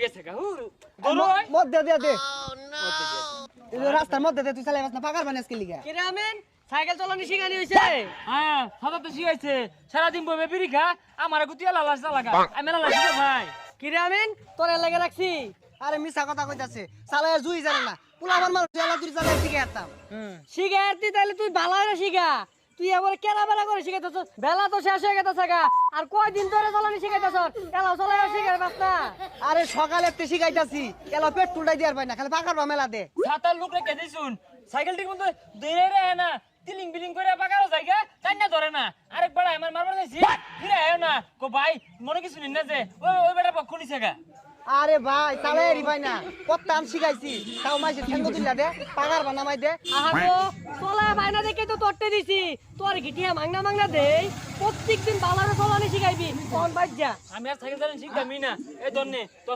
গেছে গা ধরো মধ্যে দে দে এই রাস্তার মধ্যে দে তুই চালাইবাস না পাকার বানাস কি লিগা কি রে আমিন সাইকেল চালানো শিখানি হইছে হ্যাঁ সাদা তো শিখাইছে সারাদিন বইবে বিড়ি খা আমার গুতিয়া লালাস লাগা আমি লালাস ভাই কি রে আমিন তোরে লাগে রাখছি আরে মিছা কথা কইতাছে চালাই জুই জানে না পুলা আমার মানুষ চালা তুই চালাই শিখে আতাম শিখা আরতি তাহলে তুই ভালো শিখা তুই আবার কেনা বেলা করে শিখাইতেছ বেলা তো শেষ হয়ে গেছে গা আর কয়দিন ধরে চালানি শিখাইতেছ এলাও চালাই শিখাই পাস না আরে সকালে তে শিখাইতাছি এলা পেট্রোলটাই দিয়ার পাই না খালি পাকার বা মেলা দে সাতার লোক রেখে দিছুন সাইকেল ঠিক মতো ধরে রে না তিলিং বিলিং করে পাকারও জায়গা তাই না ধরে না আরেকবার আমার মারবার যাইছি ফিরে আয় না কো ভাই মনে কিছু নিন না যে ওই বেটা পক্ষ নিছে গা আরে ভাই চালাই রি ভাই না কত্তান শিখাইছি তাও মাইছে ঠেঙ্গো দিলা দে পাকার বা নামাই দে আহা গো তোলা বাইনা দেখে তো তোরতে দিছি তোর গিটিয়া মাংনা দেই প্রত্যেকদিন বালারে চালানি শিখাইবি কোন বাজ্জা আমি আর সাইকেল চালানো শিখতামই না এই ধরনে তো